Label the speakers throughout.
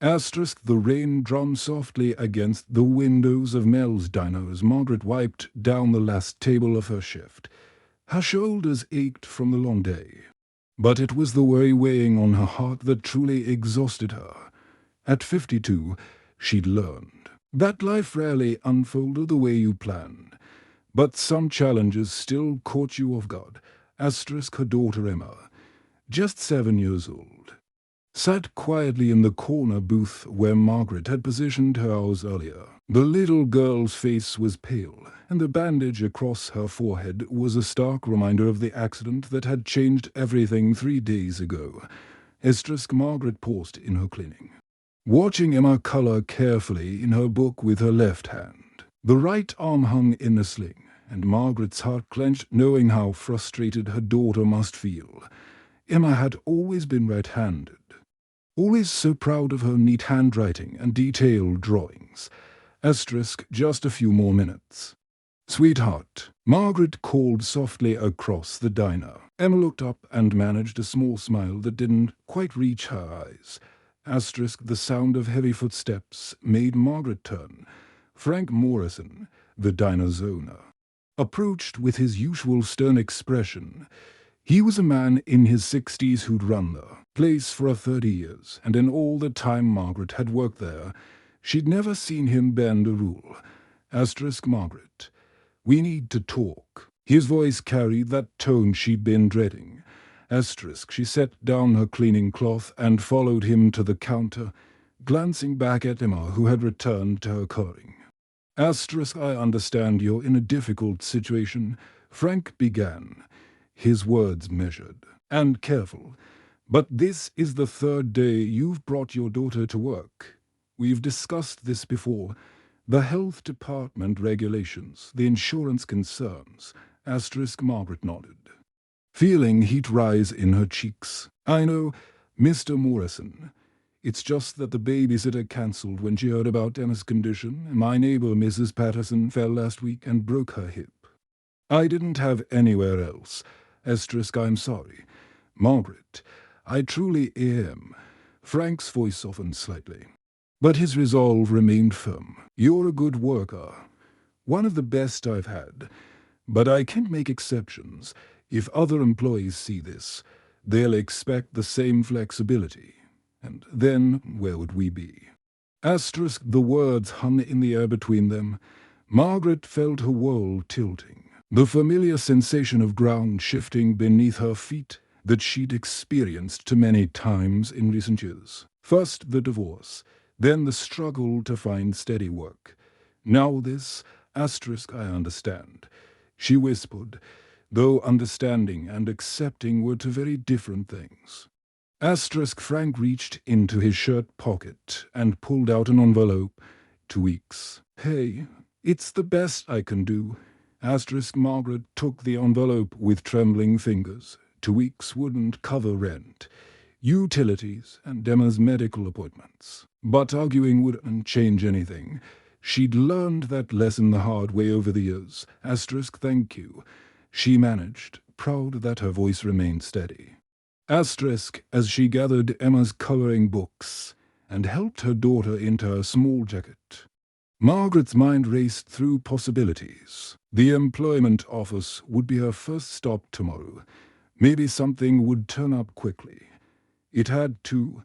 Speaker 1: Asterisk the rain drummed softly against the windows of Mel's diner as Margaret wiped down the last table of her shift. Her shoulders ached from the long day, but it was the worry weighing on her heart that truly exhausted her. At 52, she'd learned that life rarely unfolded the way you planned, but some challenges still caught you off guard. Asterisk her daughter Emma, just 7 years old, sat quietly in the corner booth where Margaret had positioned her hours earlier. The little girl's face was pale, and the bandage across her forehead was a stark reminder of the accident that had changed everything 3 days ago. Asterisk Margaret paused in her cleaning, watching Emma color carefully in her book with her left hand. The right arm hung in a sling, and Margaret's heart clenched knowing how frustrated her daughter must feel. Emma had always been right-handed, always so proud of her neat handwriting and detailed drawings. Asterisk just a few more minutes. "Sweetheart," Margaret called softly across the diner. Emma looked up and managed a small smile that didn't quite reach her eyes. Asterisk the sound of heavy footsteps made Margaret turn. Frank Morrison, the diner's owner, approached with his usual stern expression. He was a man in his 60s who'd run the place for 30 years, and in all the time Margaret had worked there, she'd never seen him bend a rule. Asterisk Margaret, we need to talk. His voice carried that tone she'd been dreading. Asterisk she set down her cleaning cloth and followed him to the counter, glancing back at Emma, who had returned to her coloring. Asterisk I understand you're in a difficult situation, Frank began, his words measured and careful. But this is the 3rd day you've brought your daughter to work. We've discussed this before. The health department regulations, the insurance concerns. Asterisk Margaret nodded, feeling heat rise in her cheeks. I know, Mr. Morrison. It's just that the babysitter cancelled when she heard about Emma's condition, and my neighbor, Mrs. Patterson, fell last week and broke her hip. I didn't have anywhere else. Asterisk I'm sorry. Margaret, I truly am. Frank's voice softened slightly, but his resolve remained firm. You're a good worker, one of the best I've had, but I can't make exceptions. If other employees see this, they'll expect the same flexibility. And then where would we be? Asterisk the words hung in the air between them. Margaret felt her world tilting, the familiar sensation of ground shifting beneath her feet that she'd experienced too many times in recent years. First the divorce, then the struggle to find steady work. Now this. Asterisk I understand, she whispered, though understanding and accepting were two very different things. Asterisk Frank reached into his shirt pocket and pulled out an envelope. 2 weeks. Hey, it's the best I can do. Asterisk Margaret took the envelope with trembling fingers. 2 weeks wouldn't cover rent, utilities, and Emma's medical appointments. But arguing wouldn't change anything. She'd learned that lesson the hard way over the years. Asterisk thank you, she managed, proud that her voice remained steady. Asterisk as she gathered Emma's coloring books and helped her daughter into her small jacket. Margaret's mind raced through possibilities. The employment office would be her first stop tomorrow. Maybe something would turn up quickly. It had to.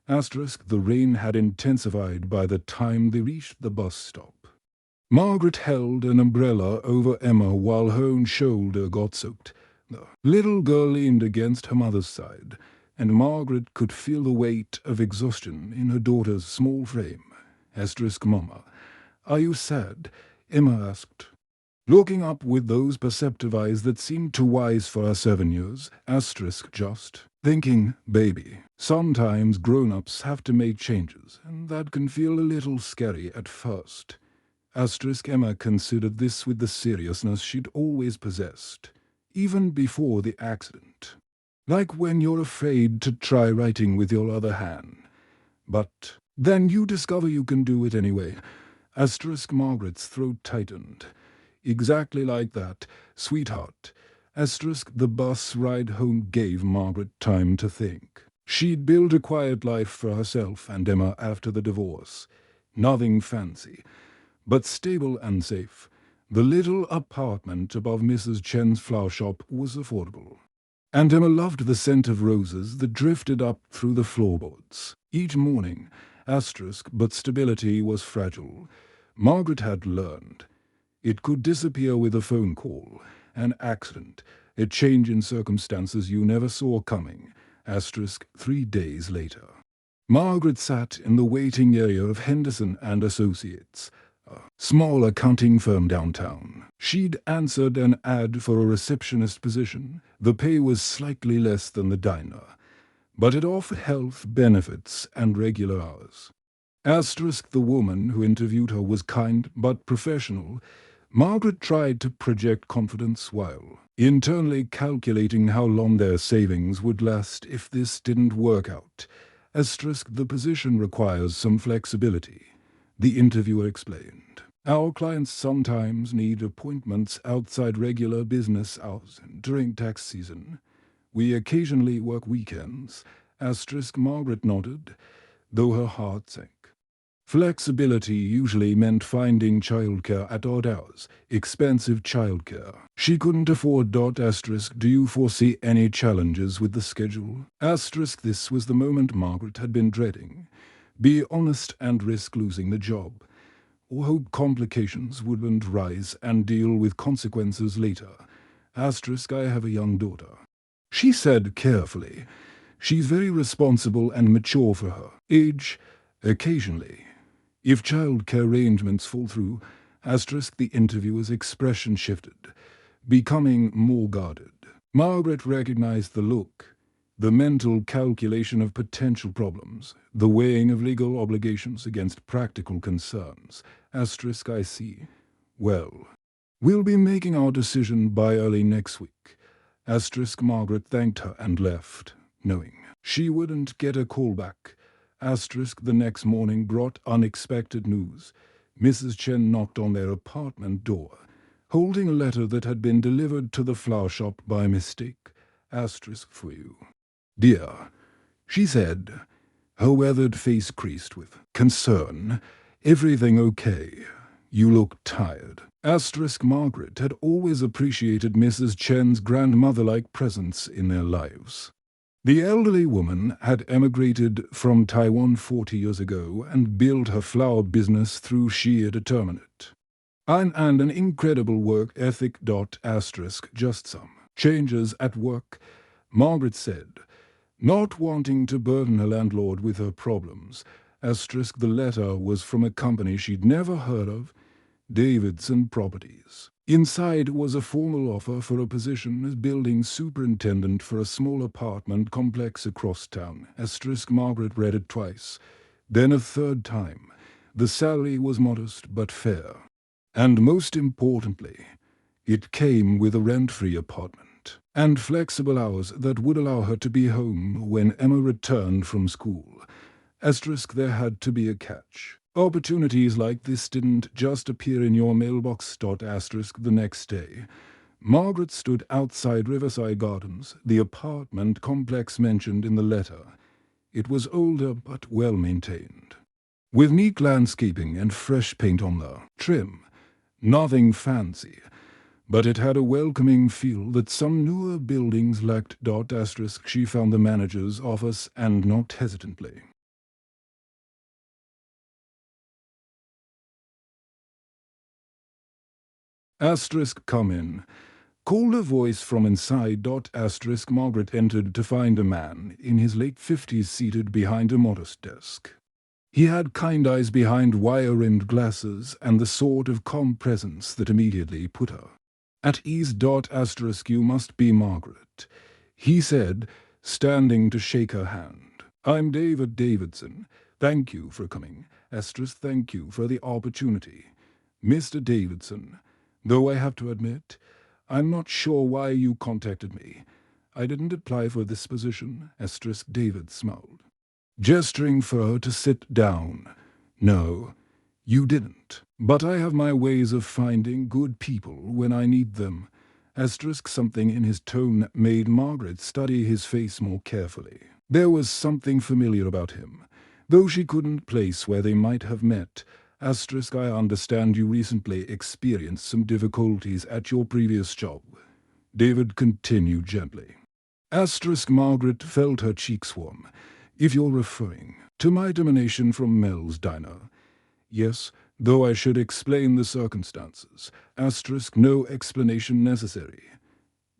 Speaker 1: Asterisk the rain had intensified by the time they reached the bus stop. Margaret held an umbrella over Emma while her own shoulder got soaked. The little girl leaned against her mother's side, and Margaret could feel the weight of exhaustion in her daughter's small frame. Asterisk Mama, are you sad? Emma asked, looking up with those perceptive eyes that seemed too wise for her 7 years. Asterisk just thinking, baby. Sometimes grown-ups have to make changes, and that can feel a little scary at first. Asterisk Emma considered this with the seriousness she'd always possessed, even before the accident. Like when you're afraid to try writing with your other hand, but then you discover you can do it anyway. Asterisk Margaret's throat tightened. Exactly like that, sweetheart. Asterisk the bus ride home gave Margaret time to think. She'd built a quiet life for herself and Emma after the divorce. Nothing fancy, but stable and safe. The little apartment above Mrs. Chen's flower shop was affordable. And Emma loved the scent of roses that drifted up through the floorboards. Each morning, but stability was fragile. Margaret had learned. It could disappear with a phone call, an accident, a change in circumstances you never saw coming. 3 days later. Margaret sat in the waiting area of Henderson and Associates, a small accounting firm downtown. She'd answered an ad for a receptionist position. The pay was slightly less than the diner, but it offered health benefits and regular hours. The woman who interviewed her was kind but professional. Margaret tried to project confidence while internally calculating how long their savings would last if this didn't work out. The position requires some flexibility, the interviewer explained. Our clients sometimes need appointments outside regular business hours during tax season. We occasionally work weekends. Margaret nodded, though her heart sank. Flexibility usually meant finding childcare at odd hours, expensive childcare. She couldn't afford. Do you foresee any challenges with the schedule? This was the moment Margaret had been dreading. Be honest and risk losing the job, or hope complications wouldn't rise and deal with consequences later. I have a young daughter. She said carefully. She's very responsible and mature for her age, occasionally. If childcare arrangements fall through, the interviewer's expression shifted, becoming more guarded. Margaret recognized the look, the mental calculation of potential problems, the weighing of legal obligations against practical concerns. I see. Well, we'll be making our decision by early next week. Margaret thanked her and left, knowing she wouldn't get a call back. The next morning brought unexpected news. Mrs. Chen knocked on their apartment door, holding a letter that had been delivered to the flower shop by mistake. For you. Dear, she said, her weathered face creased with concern. Everything okay? You look tired. Margaret had always appreciated Mrs. Chen's grandmother-like presence in their lives. The elderly woman had emigrated from Taiwan 40 years ago and built her flower business through sheer determination. And an incredible work ethic. Just some changes at work, Margaret said, not wanting to burden her landlord with her problems. The letter was from a company she'd never heard of, Davidson Properties. Inside was a formal offer for a position as building superintendent for a small apartment complex across town. Margaret read it twice, then a third time. The salary was modest but fair. And most importantly, it came with a rent-free apartment and flexible hours that would allow her to be home when Emma returned from school. There had to be a catch. Opportunities like this didn't just appear in your mailbox. The next day, Margaret stood outside Riverside Gardens, the apartment complex mentioned in the letter. It was older but well-maintained, with neat landscaping and fresh paint on the trim. Nothing fancy, but it had a welcoming feel that some newer buildings lacked. She found the manager's office and knocked hesitantly. Come in, called a voice from inside. Margaret entered to find a man in his late 50s seated behind a modest desk. He had kind eyes behind wire-rimmed glasses and the sort of calm presence that immediately put her at ease. You must be Margaret, he said, standing to shake her hand. I'm David Davidson. Thank you for coming. Thank you for the opportunity. Mr. Davidson, though I have to admit, I'm not sure why you contacted me. I didn't apply for this position. David smiled, gesturing for her to sit down. No, you didn't. But I have my ways of finding good people when I need them. Something in his tone made Margaret study his face more carefully. There was something familiar about him, though she couldn't place where they might have met. Asterisk, I understand you recently experienced some difficulties at your previous job. David continued gently. Asterisk, Margaret felt her cheeks warm. If you're referring to my termination from Mel's Diner. Yes, though I should explain the circumstances. Asterisk, no explanation necessary.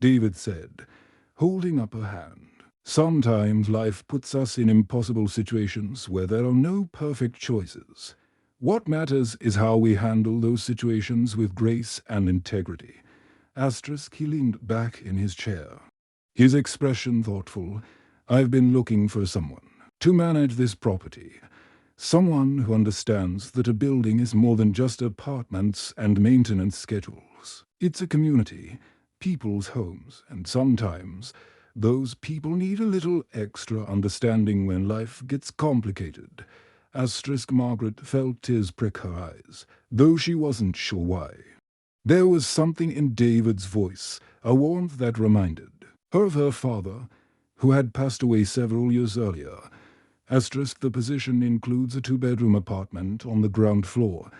Speaker 1: David said, holding up her hand. Sometimes life puts us in impossible situations where there are no perfect choices. What matters is how we handle those situations with grace and integrity. Asterisk, he leaned back in his chair. His expression thoughtful. I've been looking for someone to manage this property. Someone who understands that a building is more than just apartments and maintenance schedules. It's a community, people's homes, and sometimes those people need a little extra understanding when life gets complicated. Asterisk, Margaret felt tears prick her eyes, though she wasn't sure why. There was something in David's voice, a warmth that reminded her of her father, who had passed away several years earlier. Asterisk, the position includes a 2-bedroom apartment on the ground floor.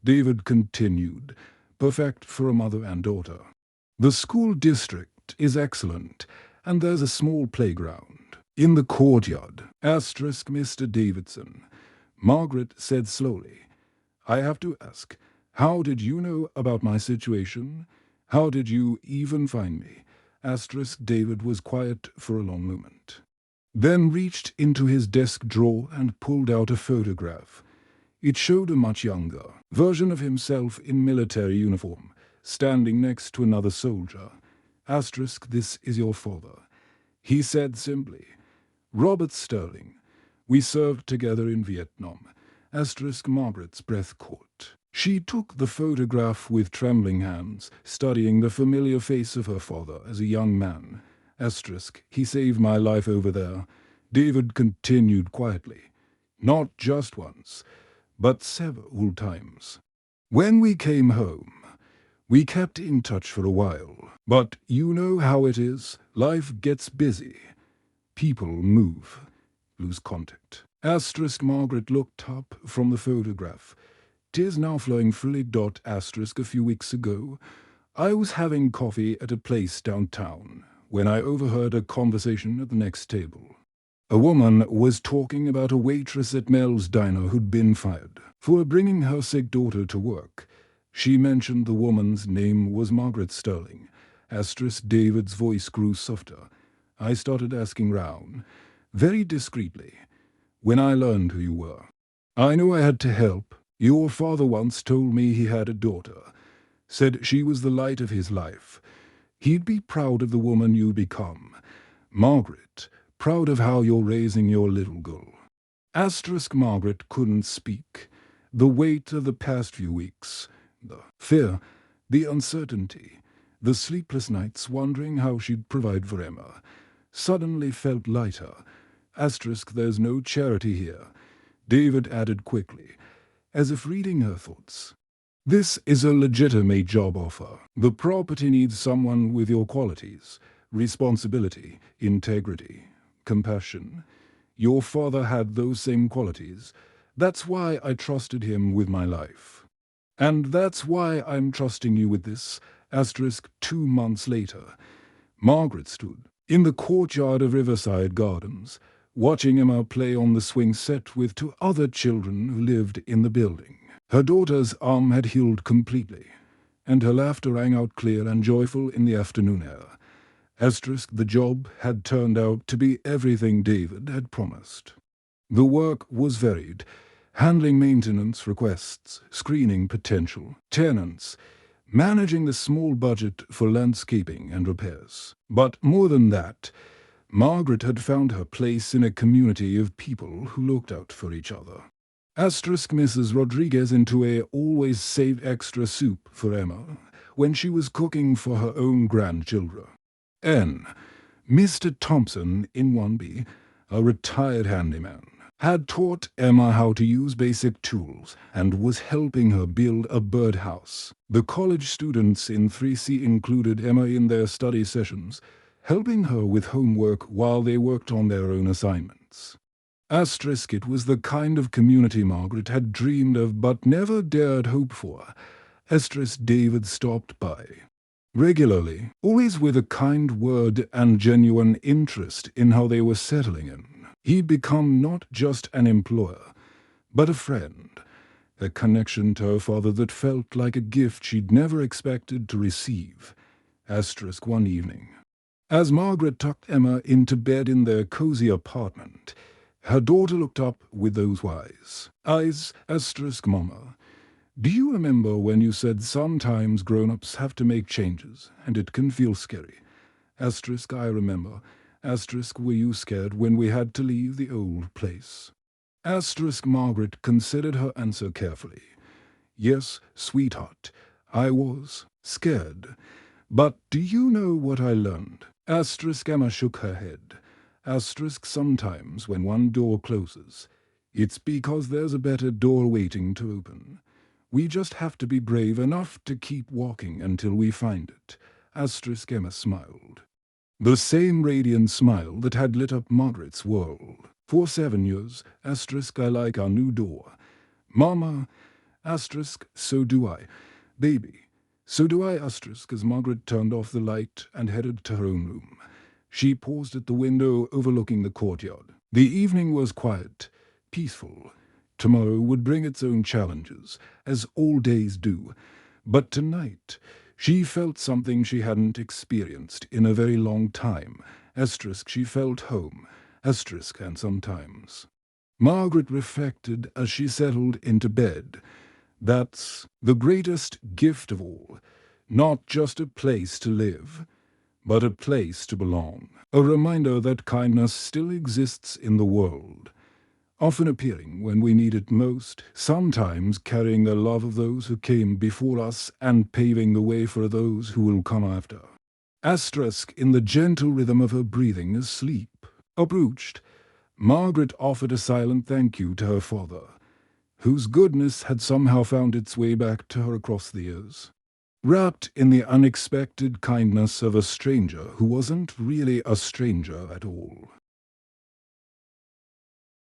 Speaker 1: David continued, perfect for a mother and daughter. The school district is excellent, and there's a small playground in the courtyard. Asterisk, Mr. Davidson. Margaret said slowly, I have to ask, how did you know about my situation? How did you even find me? Asterisk, David was quiet for a long moment, then reached into his desk drawer and pulled out a photograph. It showed a much younger version of himself in military uniform, standing next to another soldier. Asterisk, this is your father. He said simply, Robert Sterling. We served together in Vietnam. Asterisk, Margaret's breath caught. She took the photograph with trembling hands, studying the familiar face of her father as a young man. Asterisk, he saved my life over there. David continued quietly. Not just once, but several times. When we came home, we kept in touch for a while. But you know how it is. Life gets busy. People move, lose contact. Asterisk, Margaret looked up from the photograph. Tears now flowing freely. Asterisk, a few weeks ago, I was having coffee at a place downtown when I overheard a conversation at the next table. A woman was talking about a waitress at Mel's Diner who'd been fired for bringing her sick daughter to work. She mentioned the woman's name was Margaret Sterling. Asterisk, David's voice grew softer. I started asking round, very discreetly, when I learned who you were. I knew I had to help. Your father once told me he had a daughter, said she was the light of his life. He'd be proud of the woman you become. Margaret, proud of how you're raising your little girl. Asterisk, Margaret couldn't speak. The weight of the past few weeks, the fear, the uncertainty, the sleepless nights wondering how she'd provide for Emma, suddenly felt lighter. Asterisk, there's no charity here. David added quickly, as if reading her thoughts. This is a legitimate job offer. The property needs someone with your qualities. Responsibility, integrity, compassion. Your father had those same qualities. That's why I trusted him with my life. And that's why I'm trusting you with this. Asterisk, 2 months later. Margaret stood in the courtyard of Riverside Gardens, watching Emma play on the swing set with 2 other children who lived in the building. Her daughter's arm had healed completely, and her laughter rang out clear and joyful in the afternoon air. Asterisk, the job had turned out to be everything David had promised. The work was varied, handling maintenance requests, screening potential tenants, managing the small budget for landscaping and repairs. But more than that, Margaret had found her place in a community of people who looked out for each other. Asterisk, Mrs. Rodriguez always saved extra soup for Emma when she was cooking for her own grandchildren. N. Mr. Thompson in 1B, a retired handyman, had taught Emma how to use basic tools and was helping her build a birdhouse. The college students in 3C included Emma in their study sessions, helping her with homework while they worked on their own assignments. Asterisk, it was the kind of community Margaret had dreamed of but never dared hope for. Asterisk, David stopped by regularly, always with a kind word and genuine interest in how they were settling in. He'd become not just an employer, but a friend, a connection to her father that felt like a gift she'd never expected to receive. Asterisk, one evening, as Margaret tucked Emma into bed in their cozy apartment, her daughter looked up with those wise eyes. Asterisk, Mama, do you remember when you said sometimes grown-ups have to make changes, and it can feel scary? Asterisk, I remember. Asterisk, were you scared when we had to leave the old place? Asterisk, Margaret considered her answer carefully. Yes, sweetheart, I was scared. But do you know what I learned? Asterisk, Emma shook her head. Asterisk, sometimes when one door closes, it's because there's a better door waiting to open. We just have to be brave enough to keep walking until we find it. Asterisk, Emma smiled. The same radiant smile that had lit up Margaret's world. For 7 years, asterisk, I like our new door. Mama, asterisk, so do I. Baby, so do I, asterisk, as Margaret turned off the light and headed to her own room. She paused at the window overlooking the courtyard. The evening was quiet, peaceful. Tomorrow would bring its own challenges, as all days do. But tonight, she felt something she hadn't experienced in a very long time. Asterisk, she felt home. Asterisk, and sometimes. Margaret reflected as she settled into bed. That's the greatest gift of all. Not just a place to live, but a place to belong. A reminder that kindness still exists in the world, often appearing when we need it most, sometimes carrying the love of those who came before us and paving the way for those who will come after. Asterisk, in the gentle rhythm of her breathing, asleep, approached, Margaret offered a silent thank you to her father, whose goodness had somehow found its way back to her across the years. Wrapped in the unexpected kindness of a stranger who wasn't really a stranger at all.